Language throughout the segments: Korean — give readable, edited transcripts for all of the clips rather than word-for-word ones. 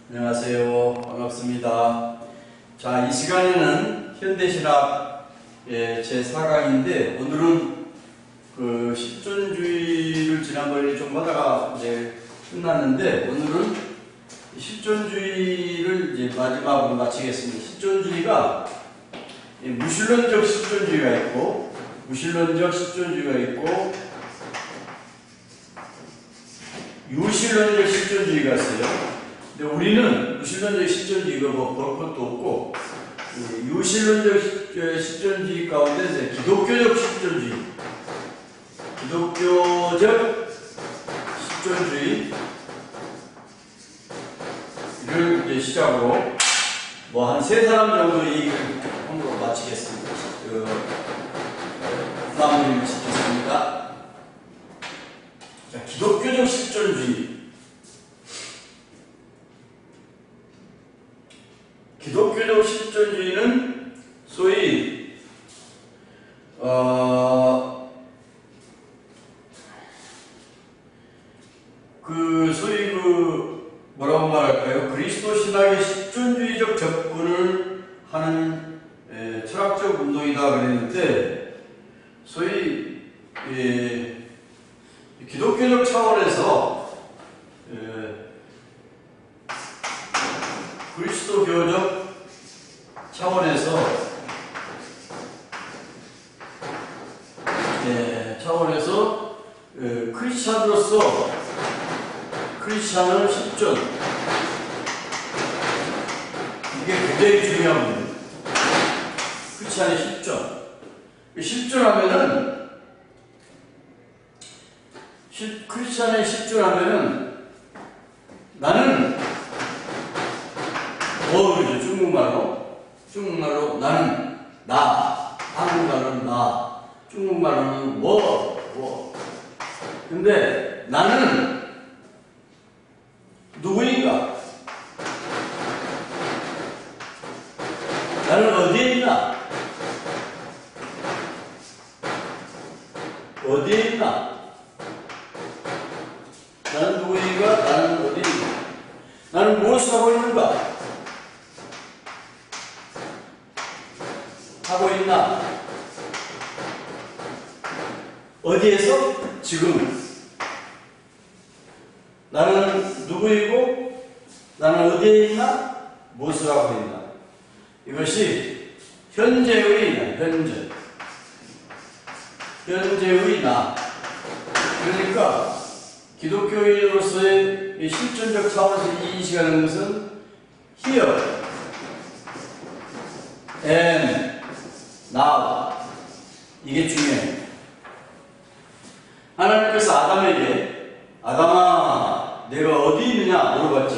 안녕하세요. 반갑습니다. 자, 이 시간에는 현대신학 제4강인데 오늘은 그 실존주의를 지난번에 좀 하다가 이제 끝났는데 오늘은 실존주의를 이제 마지막으로 마치겠습니다. 실존주의가 무신론적 실존주의가 있고 무신론적 실존주의가 있고 유신론적 실존주의가 있어요. 근데 우리는 무신론적 실존주의가 뭐 볼 것도 없고 유신론적 실존주의 가운데 이제 기독교적 실존주의, 기독교적 실존주의를 이제 시작으로 뭐 한 3사람 정도 얘기를 함으로 마치겠습니다. 마무리를 짓겠습니다. 자, 기독교적 실존주의. 기독교적 실존주의는 소위 뭐라고 말할까요? 그리스도 신학의 실존주의적 접근을 하는 철학적 운동이다 그랬는데 소위 기독교적 차원에서 그리스도교적 차원에서 크리스찬으로서 크리스찬의 실존, 이게 굉장히 중요합니다. 크리스찬의 실존하면은 크리스찬의 실존하면은 나는 그러죠. 중국말로 나는 나, 한국말로는 나, 중국말로는 근데 나는 누구인가? 나는 어디에 있나? 나는 누구인가? 나는 어디에 있나? 나는 무엇을 하고 있는가? 하고 있나? 어디에서? 지금. 나는 누구이고 나는 어디에 있나? 무엇을 하고 있나? 이것이 현재의 나, 현재의 나. 그러니까 기독교인으로서의 실존적 차원에서 인식하는 것은 here and now, 이게 중요해요. 하나님께서 아담에게 아담아 내가 어디 있느냐 물어봤죠.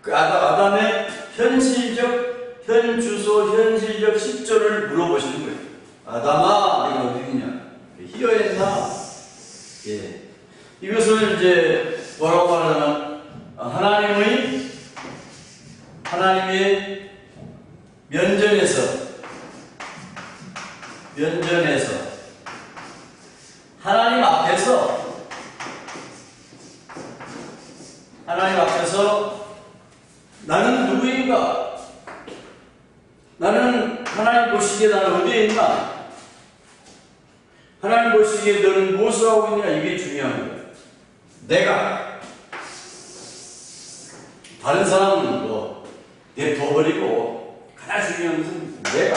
그 아담의 현실적 현주소 현실적 실존을 물어보시는 거예요. 아담아 내가 어디 있느냐, here and now. 이것을 이제 뭐라고 하냐면 하나님의 면전에서 하나님 앞에서 나는 누구인가? 나는 하나님 보시기에 나는 어디에 있나? 하나님 보시기에 너는 무엇을 하고 있느냐? 이게 중요한 거예요. 내가 다른 사람은 내둬버리고 가장 중요한 것은 내가.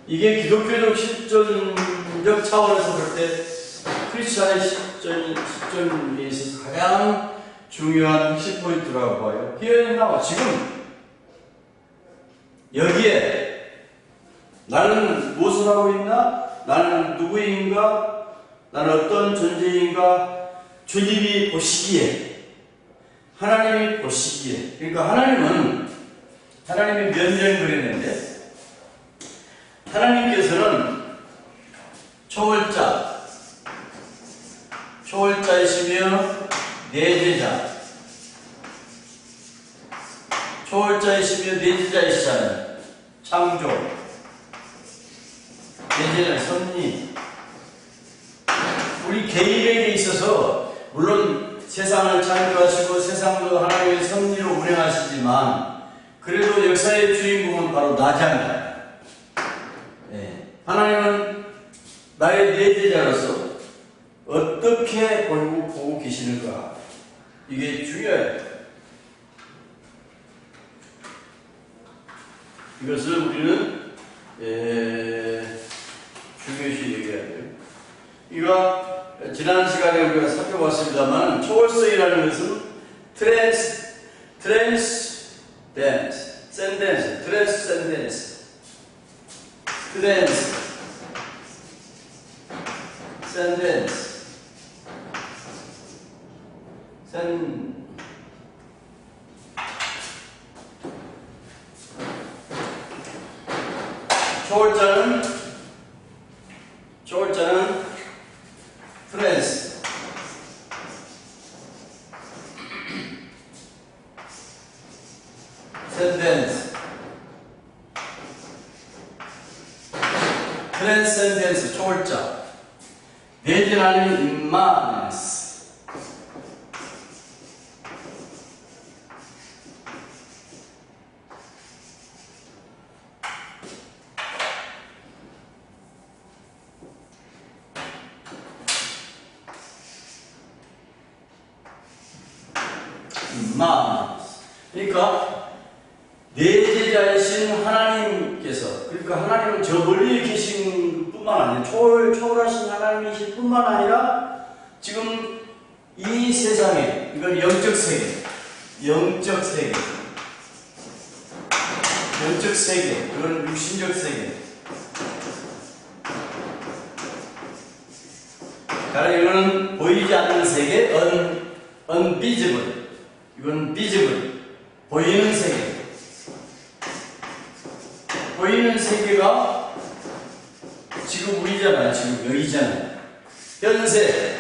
이게 기독교적 실존적 차원에서 볼 때 크리스찬의 실존에 있어서 가장 중요한 핵심 포인트라고 봐요. here now, 지금 여기에 나는 무엇을 하고 있나? 나는 누구인가? 나는 어떤 존재인가? 주님이 보시기에, 하나님이 보시기에, 그러니까 하나님이 면전을 그렸는데 하나님께서는 초월자이시며 내제자, 초월자이시며 내제자이시잖아요. 창조, 내제자, 섭리. 우리 개인에게 있어서 물론 세상을 창조하시고 세상도 하나님의 섭리로 운행하시지만 그래도 역사의 주인공은 바로 나잖아요. 예. 하나님은 나의 내제자로서 어떻게 보고 계시는가, 이게 중요해요. 이것을 우리는 중요시 얘기해야 돼요. 이거 지난 시간에 우리가 살펴봤습니다만 초월성이라는 것은 초월자는 트랜센덴스, 초월자. 내진하는 임마넨스. 그러니까 내제자이신 하나님께서, 그러니까 하나님은 저 멀리 계신 뿐만 아니라 초월하신 하나님이실 뿐만 아니라 지금 이 세상에, 이건 영적 세계, 이건 육신적 세계. 이거는 보이지 않는 세계, unvisible. 이건 visible, 보이는 세계. 보이는 세계가 지금 우리잖아요. 지금 여기잖아요. 현세,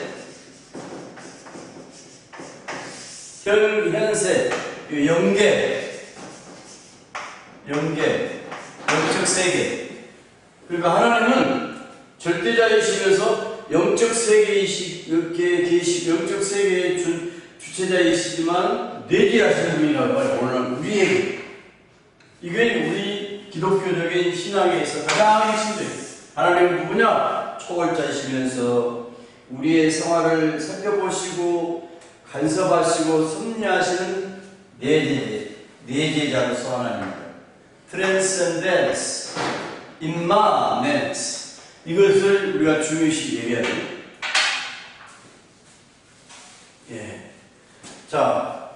영적 세계. 그러니까 하나님은 절대자이시면서 영적 세계에 영적 세계의 주체자이시지만 내재하시는 분이라고 해요. 오늘 우리에게. 이게 우리 기독교적인 신앙에 있어 가장 핵심적이에요. 하나님은 누구냐? 초월자이시면서 우리의 생활을 살펴보시고 간섭하시고 섭리하시는 내제자로서 하나님입니다. 트랜센덴스, 임마넨스, 이것을 우리가 중요시 얘기해야 돼요. 예. 자,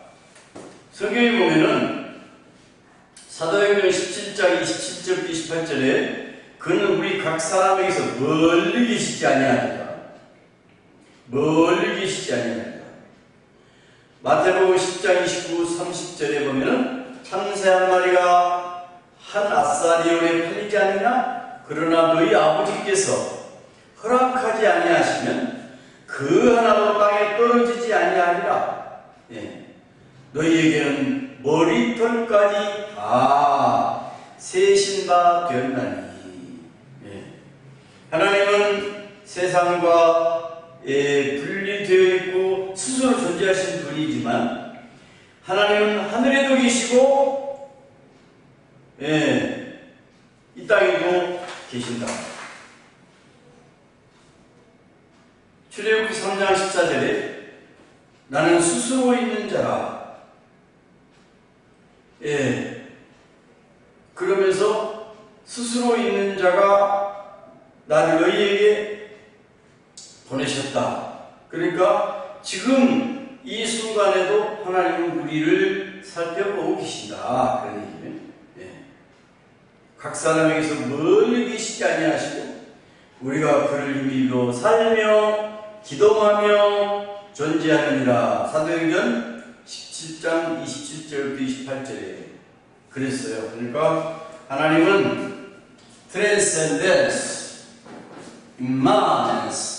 성경에 보면은 사도행전 17장 27절 28절에 그는 우리 각 사람에게서 멀리 계시지 아니하니라. 마태복음 10장 29, 30절에 보면은 참새 한 마리가 한 아사리온에 팔리지 않느냐? 그러나 너희 아버지께서 허락하지 아니하시면 그 하나도 땅에 떨어지지 아니하리라. 예. 너희에게는 머리털까지 다 세신 바 되었나니. 예. 하나님은 세상과 분리되어 있고 스스로 존재하신 분이지만 하나님은 하늘에도 계시고 이 땅에도 계신다. 출애굽기 3장 14절에 나는 스스로 있는 자라. 그러면서 스스로 있는 자가 나를 너희에게 보내셨다. 그러니까 지금 이 순간에도 하나님은 우리를 살펴보고 계신다. 그런 얘기예요. 각 사람에게서 멀리 계시지 아니하시고 우리가 그를 힘입어 살며 기도하며 존재하느니라. 사도행전 17장 27절부터 28절에 그랬어요. 그러니까 하나님은 트랜센덴스, 임마넨스,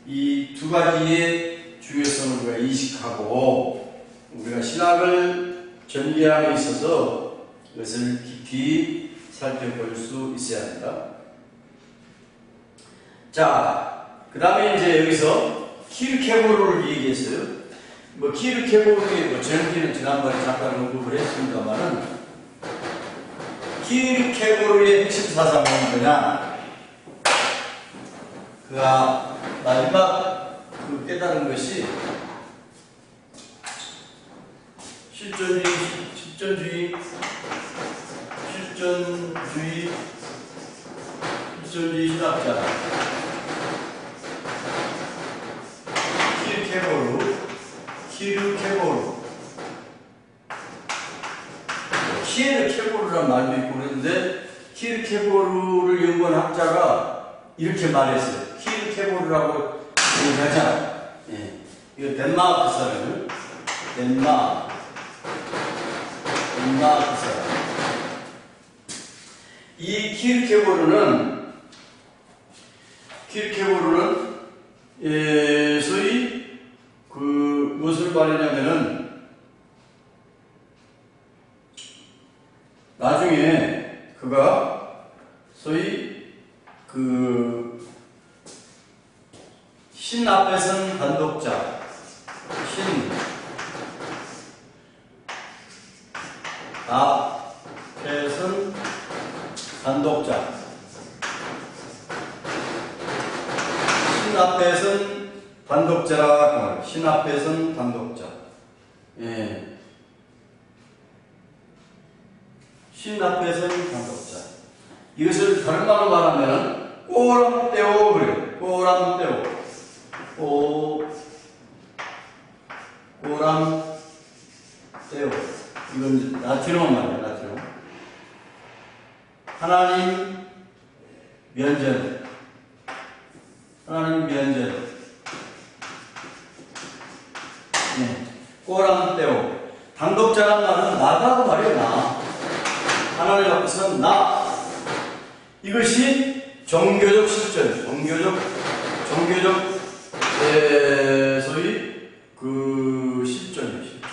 이 두 가지의 중요성을 우리가 인식하고 우리가 신학을 전개함에 있어서 이것을 깊이 살펴볼 수 있어야 합니다. 자, 그 다음에 이제 여기서 키르케고르를 얘기했어요. 뭐 키르케고르의 뭐 전기는 지난번에 잠깐 언급을 했습니다만은 키르케고르의 핵심 사상은 뭐냐? 그가 마지막 그 깨달은 것이 실존주의 신학자 키르케고르란 말도 있고 그랬는데 키르케고르를 연구한 학자가 이렇게 말했어요. 키르케고르라고 얘기하자. 예. 이거 덴마크 사람이에요. 덴마크 사람. 이 키르케고르는 소위 그 무엇을 말하냐면은 나중에 그가 소위 그 신 앞에 선 단독자, 신 앞에 선 단독자, 신 앞에 선 단독자라, 신 앞에 선 단독자. 예. 신 앞에 선 단독자. 이것을 다른 말로 말하면 꼬람떼오 그래요. 꼬람떼오. 꼬람떼오. 이건 라틴어 말이에요. 라틴어. 하나님 면전. 하나님 면전. 네. 꼬람떼오. 단독자란 말은 나다고 말이에요. 나. 하나님 앞에서는 나. 이것이 종교적 실존, 종교적 소위 그 실존이에요. 실존.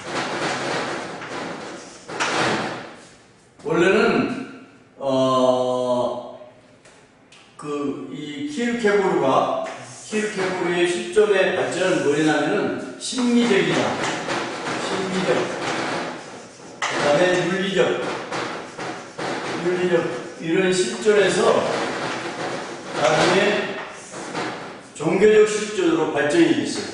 원래는 이 키르케고르의 실존의 발전은 뭐냐면은 심리적, 그다음에 윤리적 이런 실존에서 나중에 종교적 실존으로 발전이 됐어요.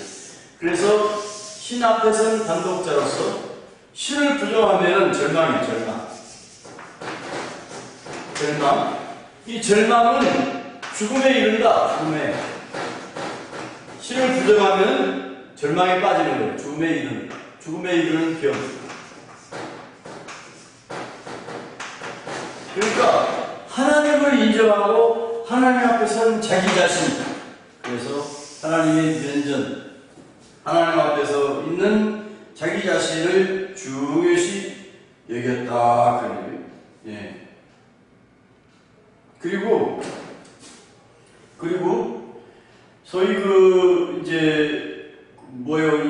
그래서 신 앞에 선 단독자로서 신을 부정하면 절망이에요. 절망. 이 절망은 죽음에 이른다. 신을 부정하면 절망에 빠지는 거예요. 죽음에 이르는 병. 그러니까 하나님을 인정하고 하나님 앞에 선 자기 자신. 그래서 하나님의 면전, 하나님 앞에서 있는 자기 자신을 중요시 여겼다. 그래요. 예. 그리고 소위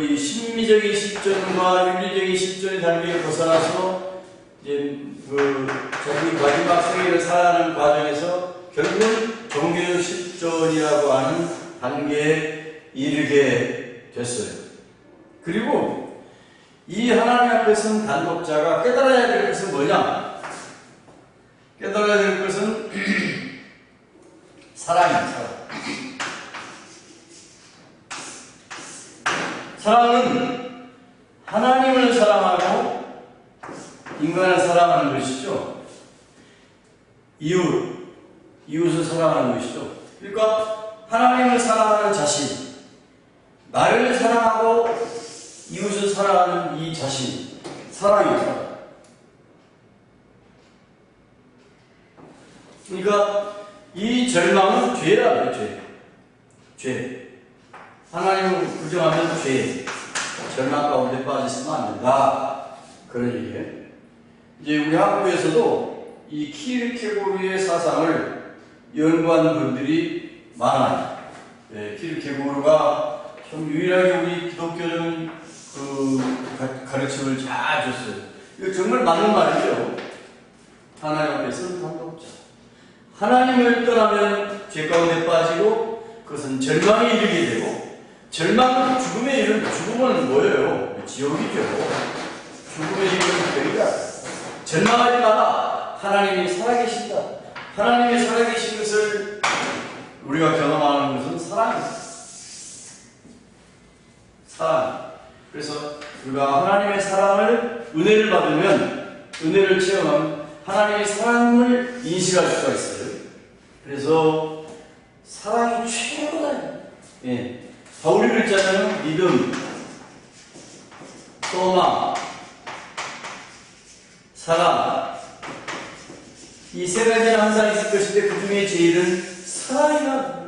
이 심미적인 실존과 윤리적인 실존의 단계를 벗어나서 자기 마지막 생애를 살아가는 과정에서 결국은 종교적 실존이라고 하는 단계에 이르게 됐어요. 그리고 이 하나님 앞에 선 단독자가 깨달아야 될 것은 뭐냐? 깨달아야 될 것은 사랑입니다. 사랑은 하나님을 사랑하고 인간을 사랑하는 것이죠. 이웃을 사랑하는 것이죠. 그러니까 하나님을 사랑하는 자신, 나를 사랑하고 이웃을 사랑하는 이 자신, 사랑이죠. 그러니까 이 절망은 죄라고요. 죄. 하나님을 부정하면 죄. 절망 가운데 빠졌으면 안 된다. 그런 얘기예요. 이제 우리 학교에서도 이 키르케고르의 사상을 연구하는 분들이 많아요. 네, 키르케고르가 참 유일하게 우리 기독교적인 가르침을 잘 줬어요. 이거 정말 맞는 말이죠. 하나님 앞에서는 단독자. 하나님을 떠나면 죄 가운데 빠지고 그것은 절망에 이르게 되고, 절망은 죽음에 이르는, 죽음은 뭐예요? 지옥이죠. 죽음의 이름은 여기다. 절망하지 마라. 하나님이 살아계신다. 하나님이 살아계신 것을 우리가 경험하는 것은 사랑입니다. 사랑. 그래서 우리가 하나님의 사랑을, 은혜를 받으면, 은혜를 체험하면 하나님의 사랑을 인식할 수가 있어요. 그래서 사랑이 최고다. 예. 바울이 그랬잖아요. 믿음, 소망, 사랑. 이 세 가지는 항상 있을 것인데 그 중에 제일은 사랑이다.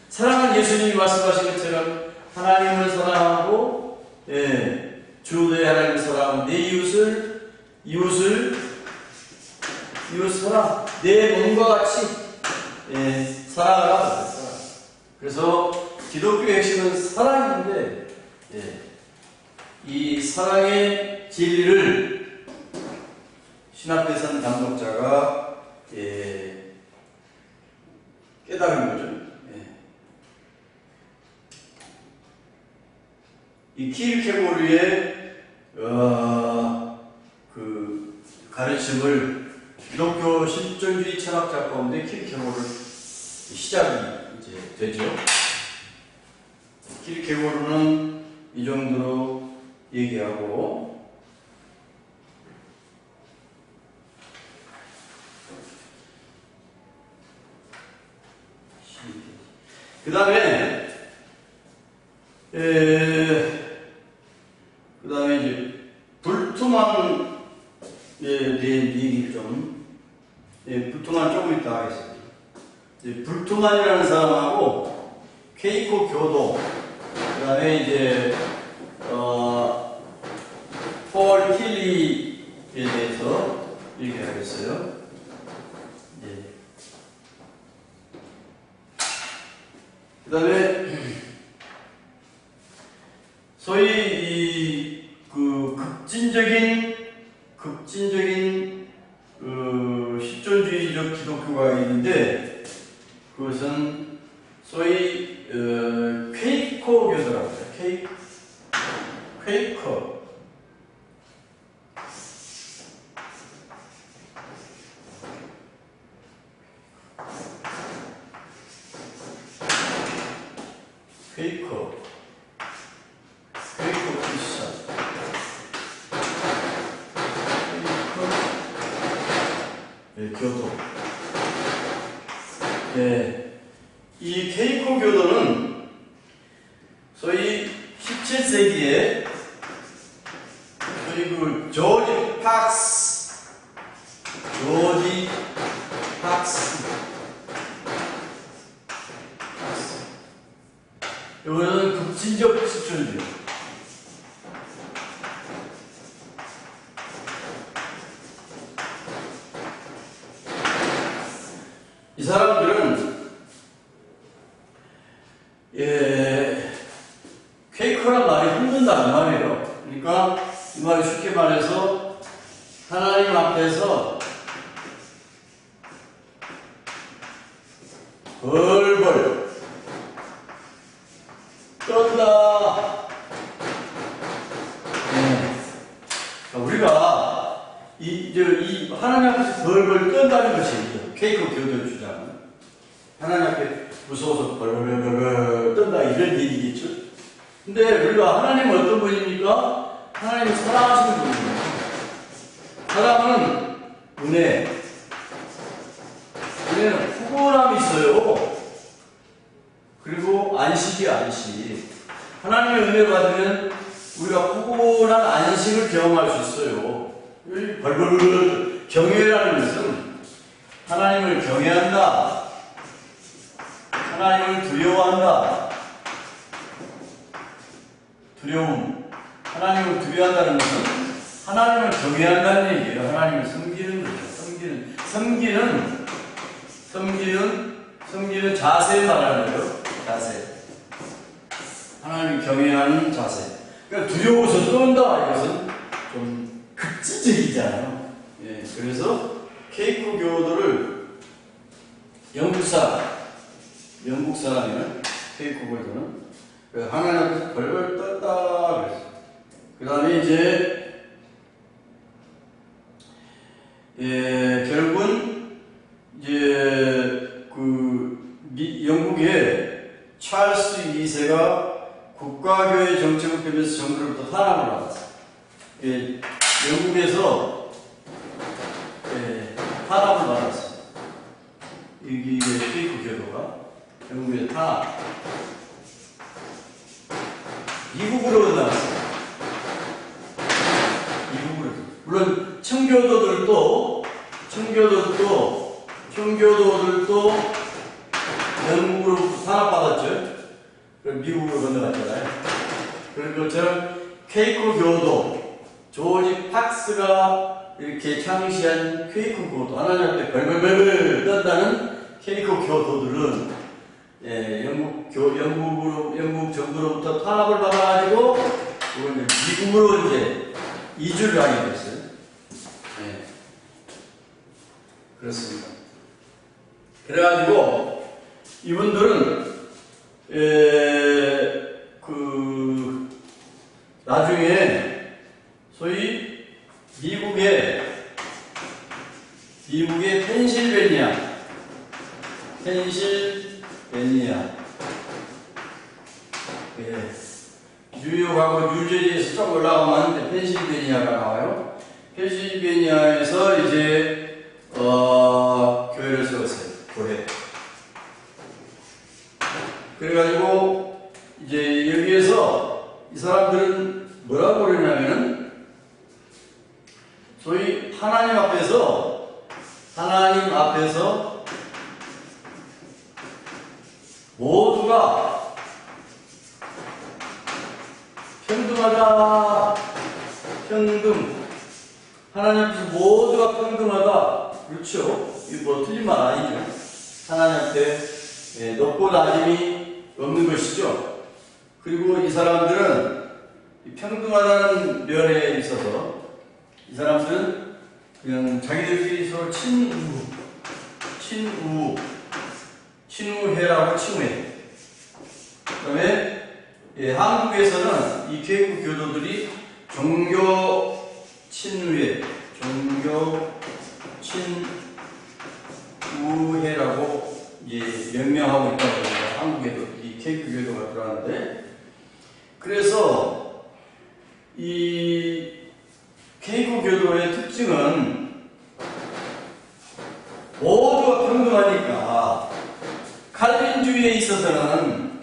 사랑은 예수님이 말씀하신 것처럼 하나님을 사랑하고, 예, 주의 하나님을 사랑하고 내 이웃을 사랑, 내 몸과 같이, 예, 사랑하라. 그래서 기독교의 핵심은 사랑인데, 예, 이 사랑의 진리를 신학대선 감독자가, 예, 깨달은 거죠. 예. 이 키르케고르의 그 가르침을 기독교 실존주의 철학자 가운데 키르케고르 시작이 이제 되죠. 키르케고르는 이 정도로 얘기하고, 그 다음에 이제 불투만에 대한 얘기를 좀, 불투만 조금 이따 하겠습니다. 불투만이라는 사람하고 케이코 교도, 그 다음에 이제 폴 틸리에 대해서 얘기하겠어요. 그 다음에 소위 그 극진적인 실존주의적 기독교가 있는데 그것은 소위 퀘이커교도라고 해요. 퀘이커. 퀘이커 크리스천. 교도. 네. 이 케이코 교도는 소위 17세기에 소위 그 조지 팍스 이거는 극진적 실존주의. 이 사람들은 퀘이커란 말이 힘든다 이 말이에요. 그러니까 이 말이 쉽게 말해서 하나님 앞에서 벌벌 떤다. 우리가 이 하나님 앞에서 벌벌 떤다는 것이 케이커 교도의 주장은 하나님 앞에 무서워서 벌벌 떤다 이런 얘기겠죠. 근데 우리가 하나님은 어떤 분입니까? 하나님은 사랑하시는 분입니다. 사랑은 은혜는 후원함이 있어요. 그리고 안식. 하나님의 은혜를 받으면 우리가 후원한 안식을 경험할 수 있어요. 벌벌 경외라는 것은 하나님을 경외한다. 하나님을 두려워한다. 두려움. 하나님을 두려워한다는 것은 하나님을 경외한다는 얘기예요. 하나님을 섬기는 거죠. 섬기는 자세를 말하는 거예요. 자세. 하나님을 경외하는 자세. 그러니까 두려워서 떤다. 이것은 좀 극지적이잖아요. 예, 그래서 케이코 교도를 영국 사람이면 케이코 교도는 하나님 앞에서 벌벌 떴다 그랬어요. 그 다음에 이제 결국은 이제 영국의 찰스 2세가 국가교회 정책을 펴면서 정부로부터 탄압을 받았어요. 영국에서 탄압을 받았어요. 이게 케이크 교도가 영국의 탄압. 미국으로 나왔어요. 미국으로. 물론 청교도들도 영국으로 탄압받았죠. 미국으로 건너갔잖아요. 그런 것처럼 케이크 교도, 조지 팍스가 이렇게 창시한 케이크 교도, 하나님 앞에 벌벌벌 떤다는 케이크 교도들은 영국 정부로부터 탄압을 받아가지고 미국으로 이제 이주를 하게 됐어요. 그렇습니다. 그래가지고 이분들은 나중에 소위 미국의 펜실베니아 뉴욕하고 뉴저지에서 좀 올라가면 펜실베니아가 나와요. 펜실베니아에서 이제 교회를 세웠어요. 교회. 그래가지고 이제 여기에서 이 사람들은 뭐라고 그러냐면은 소위 하나님 앞에서 모두가 평등하다. 하나님 앞에서 모두가 평등하다. 그렇죠. 이거 뭐 틀린 말 아니죠. 하나님 앞에 높고 낮음이 없는 것이죠. 그리고 이 사람들은 평등하다는 면에 있어서 이 사람들은 그냥 자기들끼리 서로 친우회라고 칭후해. 그 다음에 한국에서는 이 케이크 교도들이 종교 친우회라고 이제 명명하고 있다고 합니다. 한국에도 이 케이크 교도가 들어가는데, 그래서 이 케이크 교도의 특징은 모두가 평등하니까 칼빈주의에 있어서는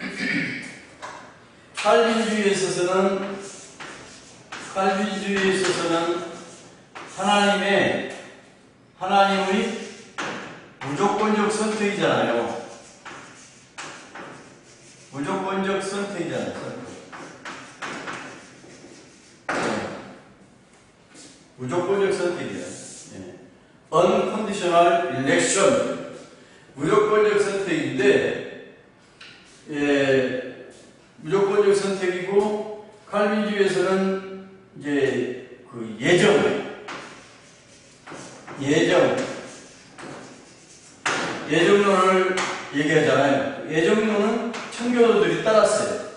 하나님의 무조건적 선택이잖아요. 무조건적 선택이잖아요. 무조건적 선택이에요. unconditional election. 무조건적 선택인데, 무조건적 선택이고, 칼빈주의에서는 이제 그 예정론을 얘기하잖아요. 예정론은 청교도들이 따랐어요.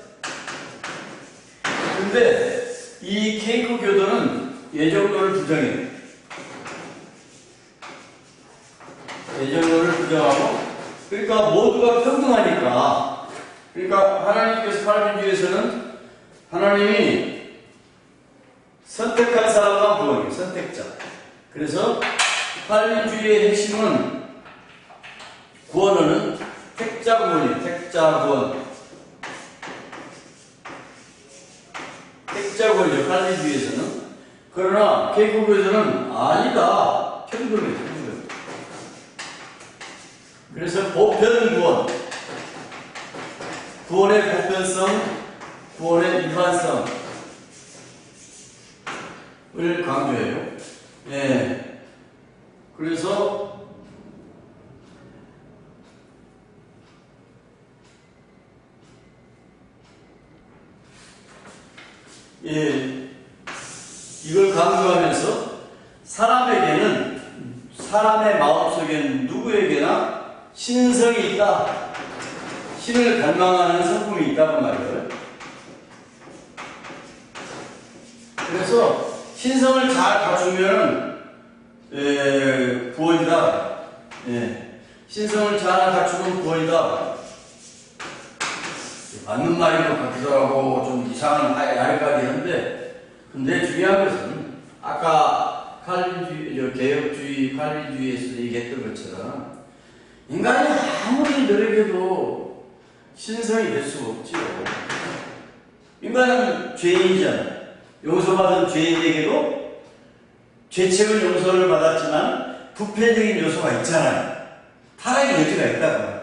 근데 이 케이크 교도는 예정론을 부정해요. 예정론을 부정하고, 그러니까 모두가 평등하니까, 그러니까 하나님께서 칼빈주의에서는 하나님이 선택한 사람만 구원이에요. 선택자. 그래서 칼빈주의의 핵심은 구원은 택자 구원이에요. 택자 구원이죠. 칼빈주의에서는. 그러나 케이크교에서는 아니다. 평등해. 그래서 보편 구원. 구원의 보편성, 구원의 일반성을 강조해요. 그래서 이걸 강조하면서 사람의 마음속에는 누구에게나 신성이 있다. 신을 갈망하는 성품이 있다고 말이에요. 그래서 신성을 잘 갖추면 구원이다. 예. 신성을 잘 갖추면 구원이다. 맞는 말인 것 같기도 하고 좀 이상한 얄갈이 한데, 근데 중요한 것은 아까 칼빈주의, 개혁주의, 칼빈주의에서 얘기했던 것처럼 인간이 아무리 노력해도 신성이 될 수가 없지요. 인간은 죄인이잖아요. 용서받은 죄인에게도 죄책은 용서를 받았지만 부패적인 요소가 있잖아요. 타락의 여지가 있다고.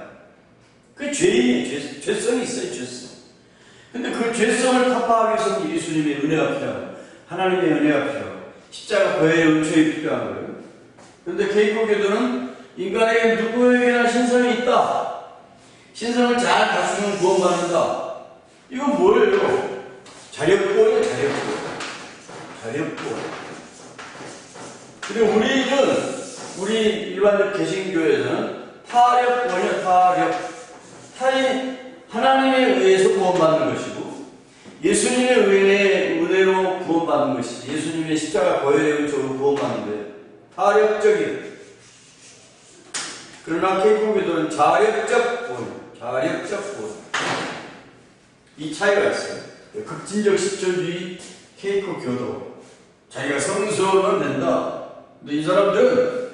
그 죄인이 죄성이 있어요, 죄성. 근데 그 죄성을 타파하기 위해서는 예수님의 은혜가 필요하고, 하나님의 은혜가 필요하고, 십자가 보혈의 은총이 필요한 거예요. 그런데 개인교교도는 인간에게 누구에게나 신성이 있다. 신성을 잘 갖추면 구원받는다. 이건 뭐예요? 자력구원이에요, 자력구원. 자력구원. 그리고 우리 일반 개신교에서는 타력구원이에요, 타력. 하나님에 의해서 구원받는 것이고, 예수님의 은혜로 구원받는 것이지, 예수님의 십자가 보혈의 은총으로 구원받는 거예요. 타력적이에요. 그러나 개인교도는 자력적 구원, 자력적 구원. 이 차이가 있어요. 급진적 실존주의 케이크 교도. 자기가 성수하면 된다. 근데 이 사람들은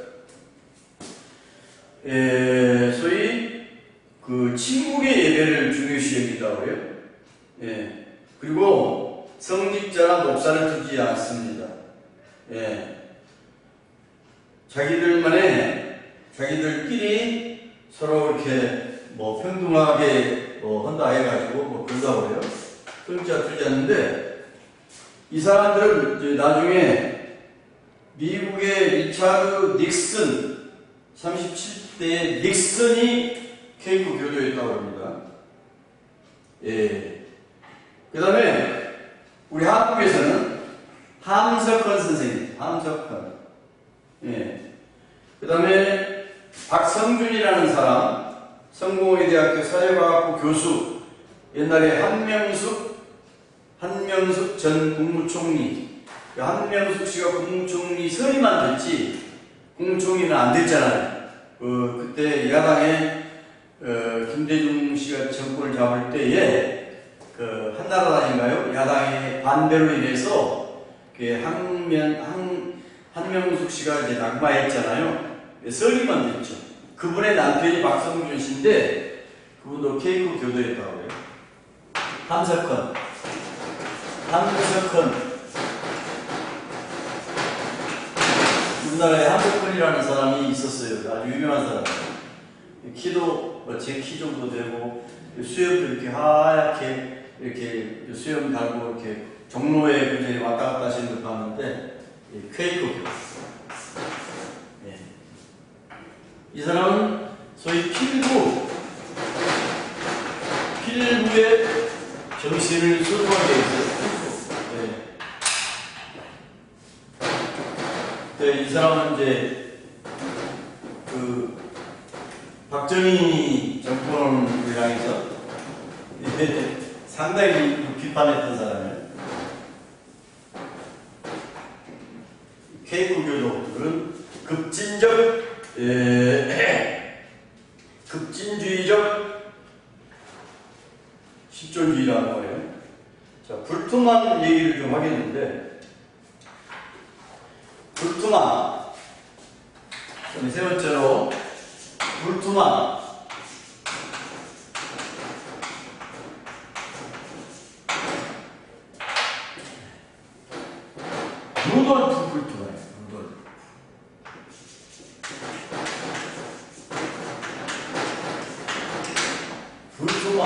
소위 그 친국의 예배를 중요시 여긴다고 해요. 예. 그리고 성직자나 목사를 두지 않습니다. 예. 자기들끼리 서로 이렇게 평등하게 한다 해가지고 그런다고 해요. 성직자 두지 않는데, 이 사람들은 이제 나중에 미국의 리차드 닉슨, 37대 닉슨이 케이크 교도였다고 합니다. 예. 그 다음에 우리 한국에서는 함석헌 선생님, 함석헌. 예. 그 다음에 박성준이라는 사람, 성공회대학교 사회과학부 교수, 옛날에 한명숙 전 국무총리, 한명숙 씨가 국무총리 선임만 됐지 국무총리는 안 됐잖아요. 그때 야당에 김대중 씨가 정권을 잡을 때에 한나라당인가요? 야당의 반대로 인해서 한명숙 씨가 이제 낙마했잖아요. 선임만 됐죠. 그분의 남편이 박성준 씨인데 그분도 케이크 교도였다고 해요. 함석헌. 우리나라에 함석헌이라는 사람이 있었어요. 아주 유명한 사람. 키도 제 키 정도 되고, 수염도 이렇게 하얗게 이렇게 수염 달고 이렇게 종로에 굉장히 왔다 갔다 하시는 걸 봤는데, 케이크 교도. 예. 이 사람은 소위 필부의 정신을 소중하게 했어요. 이 사람은 이제 박정희 정권을 향해서 상당히 비판했던 사람이에요. 케이크 교도들은 급진주의적 실존주의라는 거예요. 자, 불투만 얘기를 좀 하겠는데, 불투만. 세 번째로, 불투만. 루돌프 불투만이에요, 루돌프. 불투만.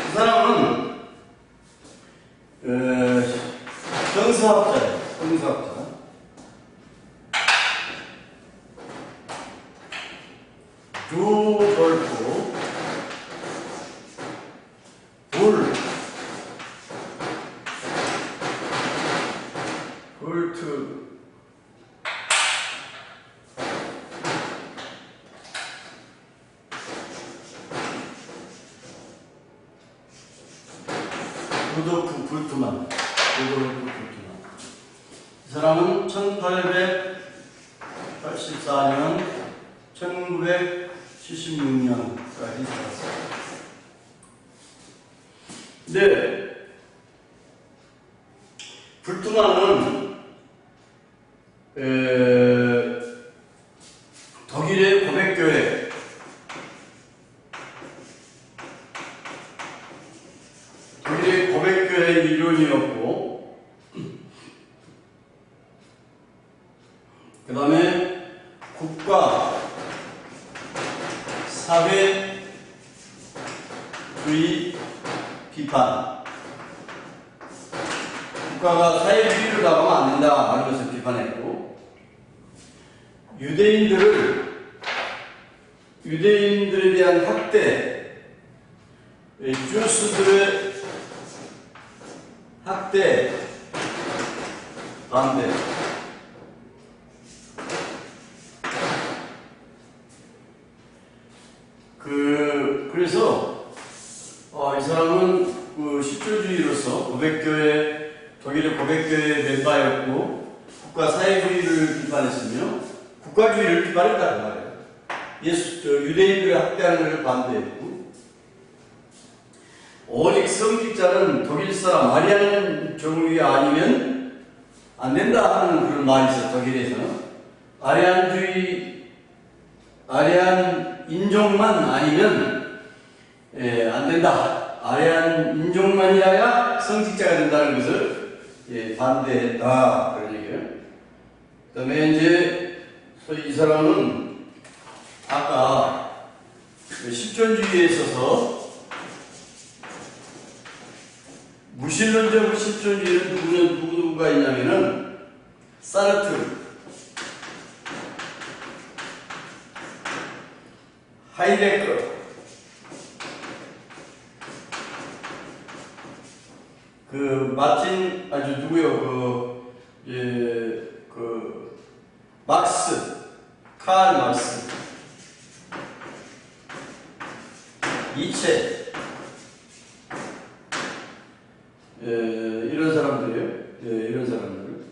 이 사람은 형사학자예요. 형사학자. 루돌프 불트. 루도르프 불트만. 이 사람은 1884년, 1976년까지 살았어요. 네. 불트만은 독일의 고백교회 일원이었고, 그 다음에 국가 사회주의 비판, 국가가 사회주의를 나가면 안 된다 하는 것을 비판했고, 유대인들에 대한 학대, 주스들의 학대 반대. 그래서 이 사람은 그 실존주의로서 독일의 고백교회 멤버였고, 국가 사회주의를 비판했으며 국가주의를 비판했다는 말이에요. 유대인들의 학대하는 것을 반대했고, 오직 성직자는 독일 사람 아리안 종류가 아니면 안 된다 하는 그런 말이 있어요. 독일에서는 아리안 인종만 아니면 안 된다. 아리안 인종만이라야 성직자가 된다는 것을 반대했다, 그런 얘기예요. 그 다음에 이제 소위 이 사람은 아까 실존주의에 있어서 무신론적 실존주의는 누구가 있냐면은 사르트, 하이데거, 칼 막스, 니체, 이런 사람들이에요. 이런 사람들.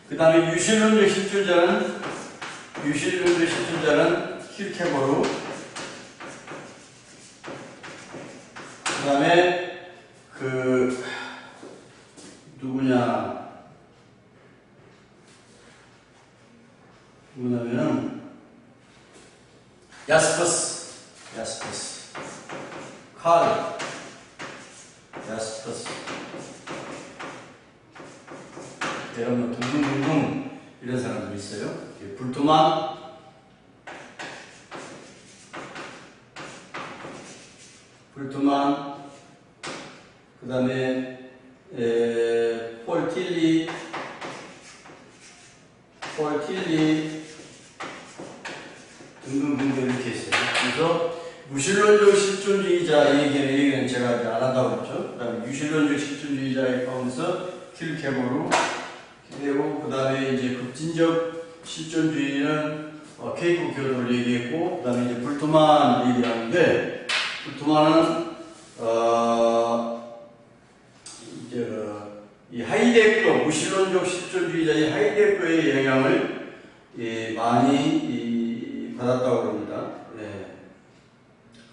그 다음에 유실론적 실존자는 킬케보르. 그 다음에 누구냐면 야스퍼스, 칼 야스퍼스, 여러분 둥둥둥둥 이런 사람들이 있어요. 불토만, 그 다음에 폴틸리, 등등등등 이렇게 있어요. 그래서 무신론적 실존주의자 얘기는 제가 안 한다고 했죠. 그 다음에 유신론적 실존주의자의 가운데서 킬케보르, 그 다음에 이제 급진적 실존주의는 케이크 교도를 얘기했고, 그 다음에 이제 불토만 얘기하는데, 불토만은 이 하이데거, 무신론적 실존주의자의 하이데거의 영향을 많이 받았다고 합니다.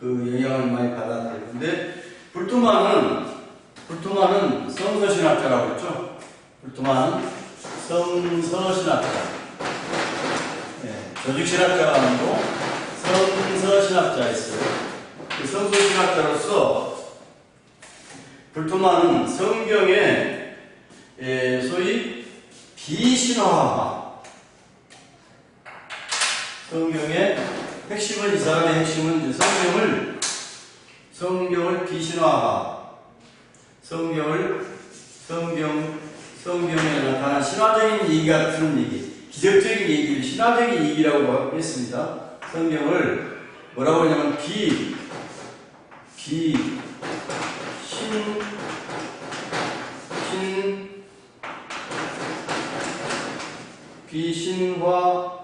그 영향을 많이 받았대요. 근데 불토만은 성서신학자라고 했죠. 불토만은 성서신학자. 조직신학자가 아니고 성서신학자였어요. 그 성서신학자로서 불토만은 성경에 소위 비신화화, 성경의 핵심은, 이 사람의 핵심은 이제 성경을 비신화화, 성경에 나타난 신화적인 얘기 같은 얘기, 기적적인 얘기를 신화적인 얘기라고 했습니다. 성경을 뭐라고 하냐면 비신화화,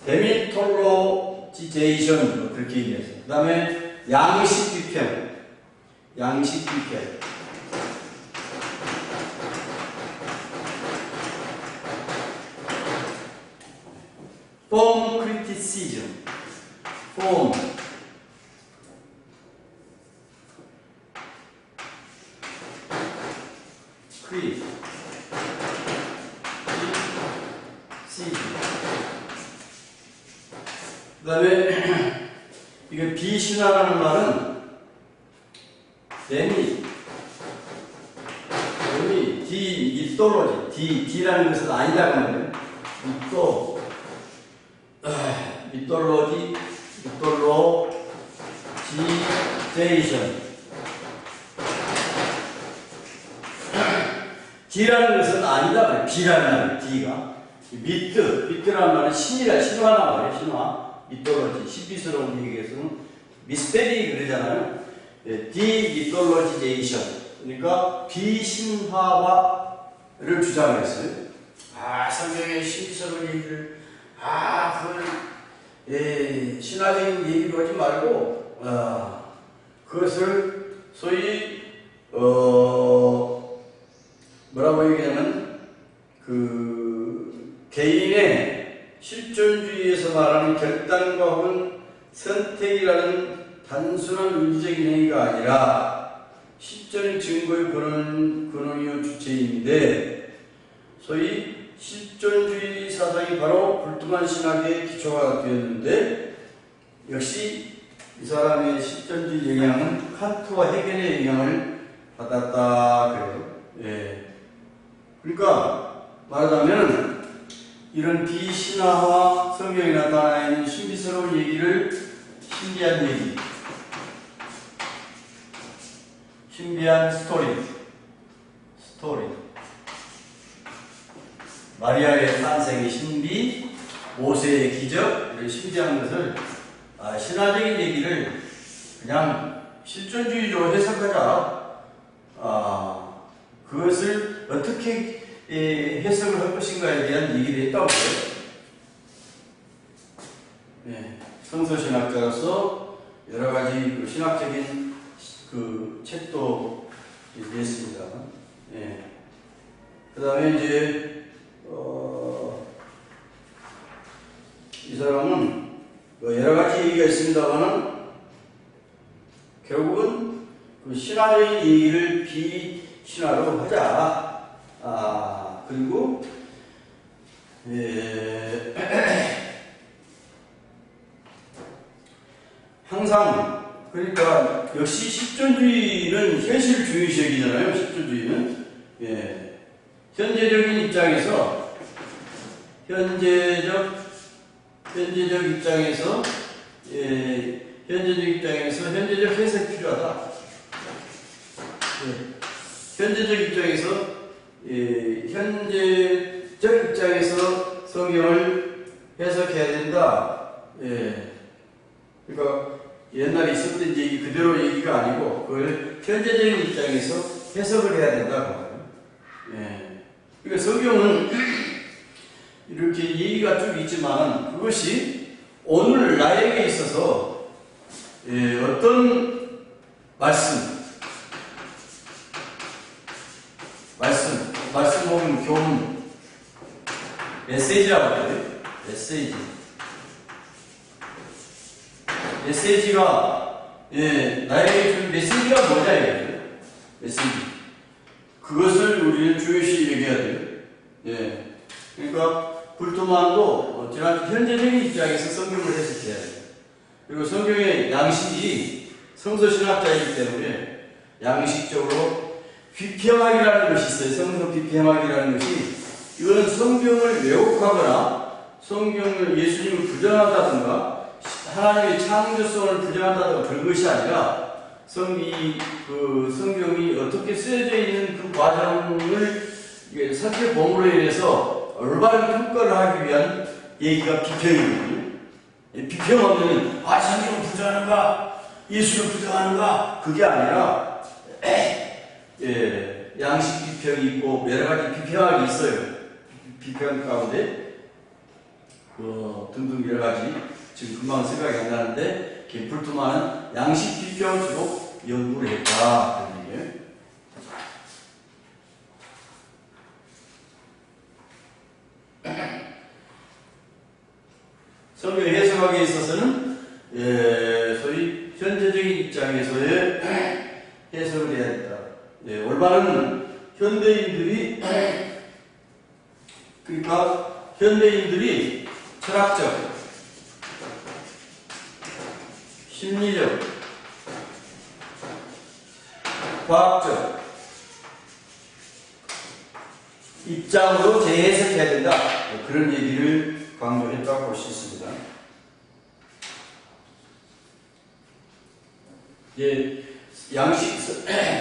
데미톨로지제이션, 데이션 뭐 그렇게 얘기했어요. 그 다음에 양식 비평, 양식 비평. form criticism, form criticism. 그 다음에 이게 비신화라는 말은 D라는 것은 아니다고 말해요. 미톨로지제이션. D라는 것은 아니다 말이에요. B라는 말이에요. D가. 미트라는 말은 신화란 말이에요. 신화. 미톨로지. 신비스러운 얘기에서는 미스테리 그러잖아요. 디미톨로지제이션. 그러니까 비신화화를 주장을 했어요. 성경의 신비스러운 얘기를, 신화적인 얘기로 하지 말고, 그것을 소위, 뭐라고 얘기하면, 개인의 실존주의에서 말하는 결단과 혹은 선택이라는 단순한 의지적인 행위가 아니라 실존의 증거의 근원이요 주체인데, 소위 실존주의 사상이 바로 불투만 신학의 기초가 되었는데, 역시 이 사람의 실존주의 영향은 칸트와 헤겔의 영향을 받았다 그래요. 그러니까 말하자면 이런 비신화와 성경에 나타나 있는 신비스러운 얘기를, 신비한 얘기, 신비한 스토리, 마리아의 탄생의 신비, 모세의 기적, 이런 신비한 것을, 신화적인 얘기를 그냥 실존주의적으로 해석하자. 그것을 어떻게 해석을 할 것인가에 대한 얘기를 했다고 해요. 성서신학자로서 여러 가지 신학적인 책도 냈습니다. 그 다음에 이제, 이 사람은 여러 가지 얘기가 있습니다만은 결국은 신화적인 얘기를 비신화로 하자. 그리고 항상, 그러니까 역시 실존주의는 현실주의적이잖아요. 실존주의는 현재적인 입장에서 현재적 입장에서 현재적 해석이 필요하다. 현재적 입장에서 현재적 입장에서 성경을 해석해야 된다. 그러니까 옛날에 있었던 얘기 그대로 얘기가 아니고 그걸 현재적인 입장에서 해석을 해야 된다고. 그러니까 성경은 이렇게 얘기가 쭉 있지만 그것이 오늘 나에게 있어서 어떤 말씀 혹은 교훈, 메시지라고 해요. 메시지가 나에게 준 메시지가 뭐냐 이거예요. 메시지. 그것을 우리는 중요시 얘기해야 돼요. 그러니까 불투만도 현재적인 입장에서 성경을 해석해야 돼요. 그리고 성경의 양식이 성서신학자이기 때문에 양식적으로 비평학이라는 것이 있어요. 성서 비평학이라는 것이, 이거는 성경을 왜곡하거나 성경을 예수님을 부정한다든가 하나님의 창조성을 부정한다든가 그런 것이 아니라 성경이 어떻게 쓰여져 있는 그 과정을 살펴봄으로 인해서 올바른 평가를 하기 위한 얘기가 비평이거든요. 비평하면 성경을 부정하는가, 예수를 부정하는가, 그게 아니라 양식 비평이 있고 여러 가지 비평학이 있어요. 비평 가운데 등등 여러 가지 지금 금방 생각이 안 나는데 불투만은 양식 비평을 주로 연구를 했다 그런 얘기예요. 성경 해석하기에 있어서는 소위 현재적인 입장에서의 해석을 해야 된다. 올바른 현대인들이 그러니까 현대인들이 철학적, 심리적, 과학적 입장으로 재해석해야 된다. 그런 얘기를 강조했다고 볼 수 있습니다.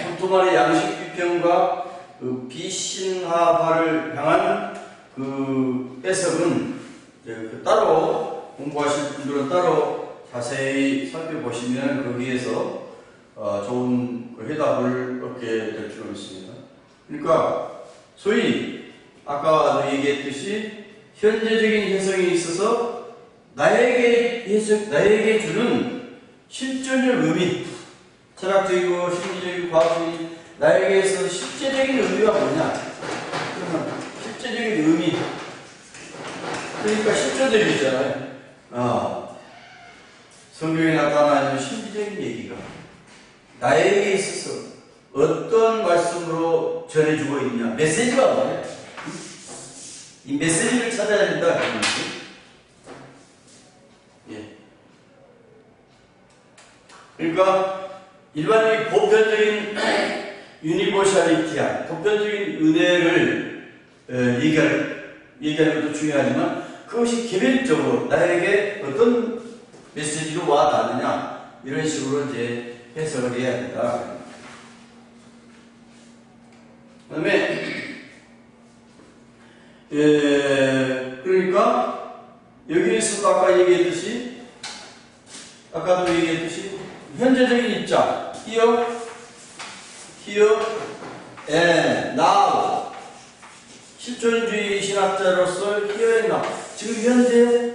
불투만의 양식 비평과 그 비신화화를 향한 그 해석은 따로 공부하실 분들은 따로 자세히 살펴보시면 거기에서 좋은 해답을 얻게 될 줄 믿습니다. 그러니까 소위 아까도 얘기했듯이 현재적인 해석에 있어서 나에게 주는 실존적 의미, 철학적이고 심리적이고 과학적인 나에게 있어서 실제적인 의미가 뭐냐? 실제적인 의미. 그러니까 실존적이잖아요. 성경에 나타나는 심리적인 얘기가 나에게 있어서 어떤 말씀으로 전해주고 있냐? 메시지가 뭐냐? 이 메시지를 찾아야 된다. 그런 거지. 그러니까 일반적인 보편적인 유니버셜리티한 보편적인 은혜를 얘기하는 것도 중요하지만 그것이 개별적으로 나에게 어떤 메시지로 와 닿느냐 이런 식으로 이제 해석을 해야 된다. 그 다음에 그러니까 여기에서도 아까도 얘기했듯이 현재적인 입장 here and now 실존주의 신학자로서 here and now 지금 현재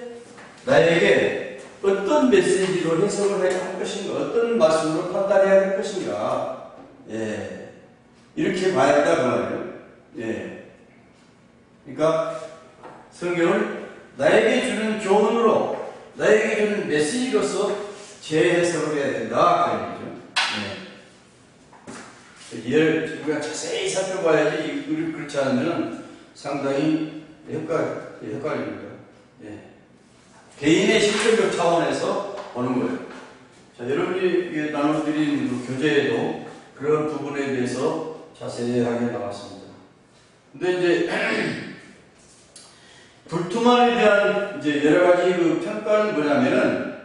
나에게 어떤 메시지로 해석을 해야 할 것인가 어떤 말씀으로 판단해야 할 것인가 이렇게 봐야 한다 그 말이에요. 그러니까 성경을 나에게 주는 교훈으로 나에게 주는 메시지로서 재해석을 해야 된다 그런 얘기죠. 우리가 자세히 살펴봐야지 그렇지 않으면 상당히 헷갈립니다. 개인의 실존적 차원에서 보는 거예요. 자, 여러분이 나눠드린 그 교재에도 그런 부분에 대해서 자세하게 나왔습니다. 근데 이제 불투만에 대한 이제 여러 가지 그 평가는 뭐냐면은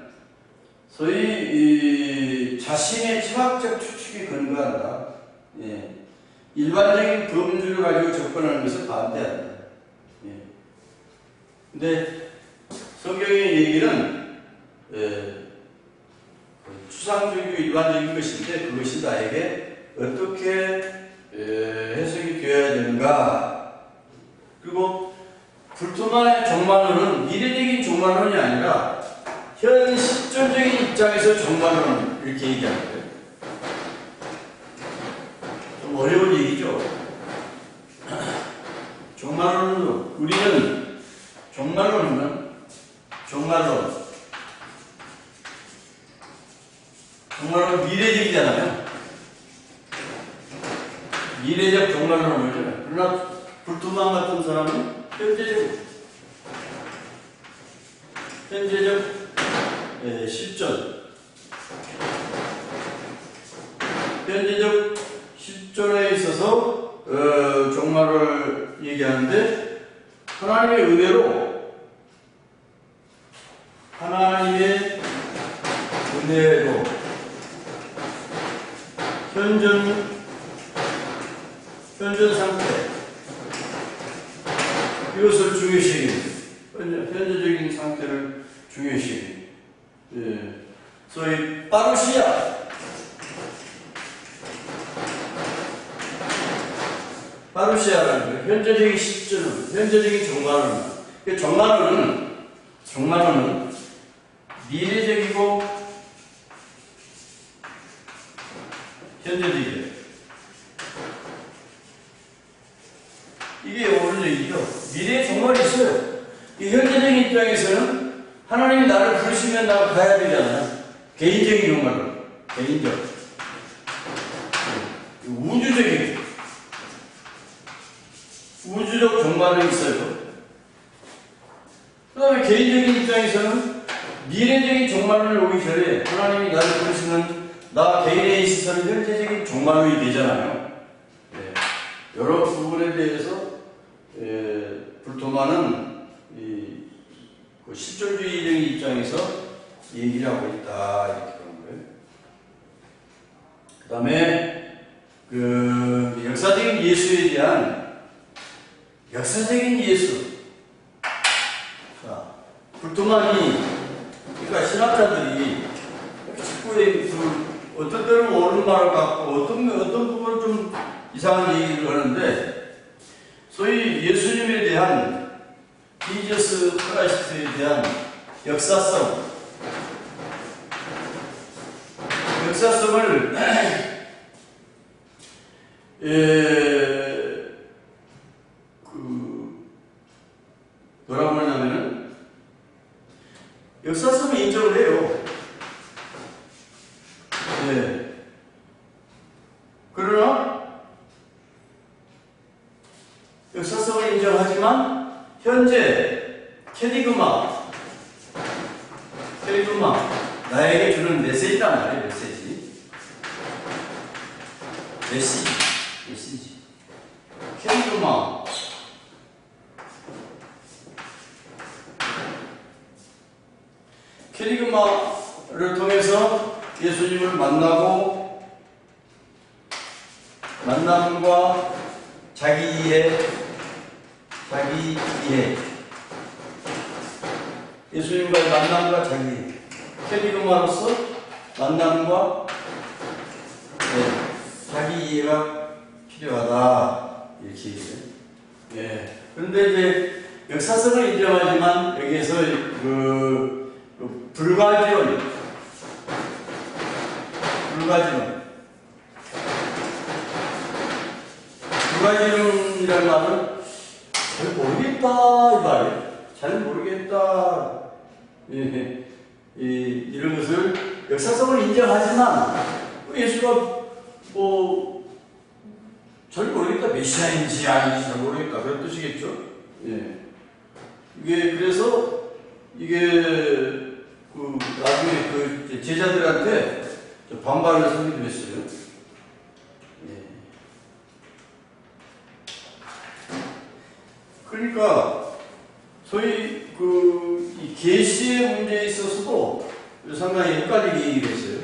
소위 자신의 철학적 추측에 근거한다. 일반적인 범주를 가지고 접근하는 것을 반대한다. 근데 성경의 얘기는 추상적이고 일반적인 것인데 그것이 나에게 어떻게 해석이 되어야 되는가. 그리고 불투만의 종말론은 미래적인 종말론이 아니라 현 실존적인 입장에서 종말론을 이렇게 얘기하는 거예요. 좀 어려운 얘기죠. 종말론은 우리는 종말론 미래적이잖아요. 미래적 종말론을 보잖아요. 그러나 불투만 같은 사람은 현재적 실존. 현재적 실존에 있어서 종말을 얘기하는데 하나님의 은혜로 현존 상태 이것을 중요시하는 현재적인 상태를 중요시하는 소위 파루시아라는 거예요. 현재적인 시점은 현재적인 종말은 종말은 종말론은 미래적이고 현재적이에요. 이게 오른쪽이죠. 미래의 종말이 있어요. 이 현재적인 입장에서는 하나님이 나를 부르시면 나가 가야 되잖아요. 개인적인 종말로. 개인적. 우주적 종말은 있어요. 그 다음에 개인적인 입장에서는 미래적인 종말을 오기 전에 하나님이 나를 부르시는 나 개인에 있어서는 현재적인 종말이 되잖아요. 네. 여러 부분에 대해서 불토마는 그 실존주의적인 입장에서 얘기를 하고 있다 이렇게 그런 거예요. 그 다음에 그 역사적인 예수에 대한 역사적인 예수. 자, 불토마니 그러니까 신학자들이 직구에 어떤 때는 옳은 말을 갖고 어떤 부분은 좀 이상한 얘기를 하는데 소위 예수님에 대한 지저스 크라이스트에 대한 역사성을 뭐라고 하냐면은 역사성을 인정을 해요. 네. 그러나 역사성을 인정하지만 현재 캐리그마 나에게 주는 메시지란 말이에요. 메시지 캐리그마를 통해서 예수님을 만나고 만남과 자기 이해 예수님과의 만남과 자기 이해 캐리그마로서 만남과 자기 이해가 필요하다 이렇게 얘기해요. 예. 그런데 이제 역사성을 인정하지만 여기에서 불가지론이라는 말은 잘 모르겠다 이 말이에요. 잘 모르겠다. 예. 이런 것을 역사성을 인정하지만 예수가 잘 모르겠다. 메시아인지 아닌지 잘 모르겠다. 그런 뜻이겠죠. 예. 그래서 나중에 제자들한테 반발을 하기도 했어요. 예. 그러니까 소위 이 계시의 문제에 있어서도 상당히 헷갈리게 얘기를 했어요.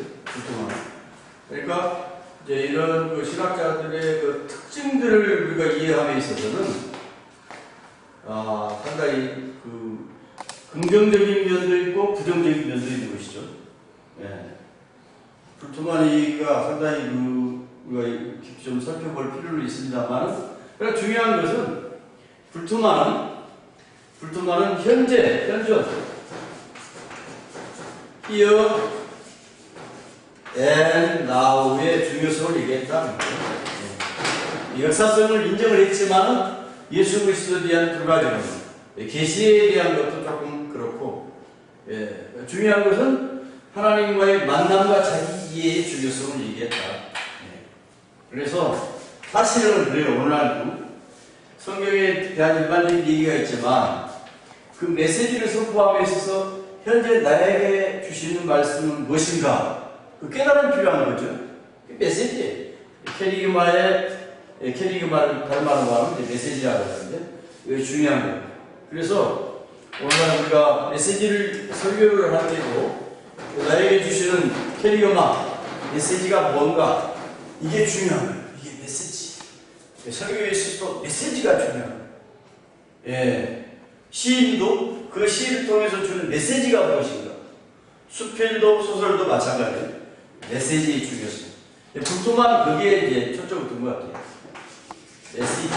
그러니까 이제 이런 신학자들의 특징들을 우리가 이해함에 있어서는 상당히 긍정적인 면도 있고 부정적인 면도 있는 것이죠. 예. 불토마니가 상당히 우리가 깊이 좀 살펴볼 필요는 있습니다만, 그러나 중요한 것은 불토마는 현존 here and now의 중요성을 얘기했다는 거예요. 예. 역사성을 인정을 했지만 예수 그리스도에 대한 불가지론, 계시에 대한 것도 조금 그렇고, 중요한 것은 하나님과의 만남과 자기 이해의 중요성을 얘기했다. 그래서 사실은 그래요. 오늘날도 성경에 대한 일반적인 얘기가 있지만 그 메시지를 선포함에 있어서 현재 나에게 주시는 말씀은 무엇인가? 그 깨달음이 필요한 거죠. 그 메시지예요. 캐리그마를 다른 말로 말하면 메시지라고 하는데 이게 중요한 거예요. 그래서 오늘 우리가 메시지를 설교를 할 때도 나에게 주시는 캐리그마 메시지가 뭔가 이게 중요한 거예요. 이게 메시지. 설교에 있어서 메시지가 중요한 거예요. 예. 시인도 그 시를 통해서 주는 메시지가 무엇인가? 수필도 소설도 마찬가지예요. 메시지의 중요성. 불토만 거기에 이제 초점을 둔 것 같아요. 메시지.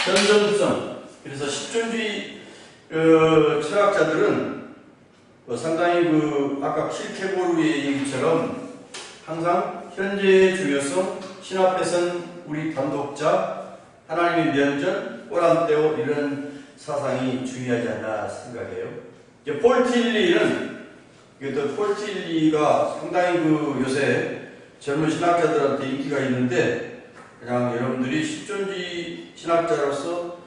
현존성. 그래서 실존주의 철학자들은 상당히 아까 킬케고르의 얘기처럼 항상 현재의 중요성, 신 앞에선 우리 단독자, 하나님의 면전, 오란데오 이런 사상이 중요하지 않나 생각해요. 폴틸리가 상당히 요새 젊은 신학자들한테 인기가 있는데 그냥 여러분들이 실존주의 신학자로서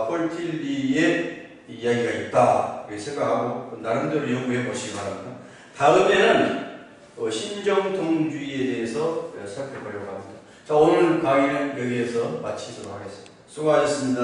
폴틸리의 이야기가 있다 이렇게 생각하고 나름대로 연구해 보시기 바랍니다. 다음에는 신정통주의에 대해서 살펴보려고 합니다. 자, 오늘 강의는 여기에서 마치도록 하겠습니다. 수고하셨습니다.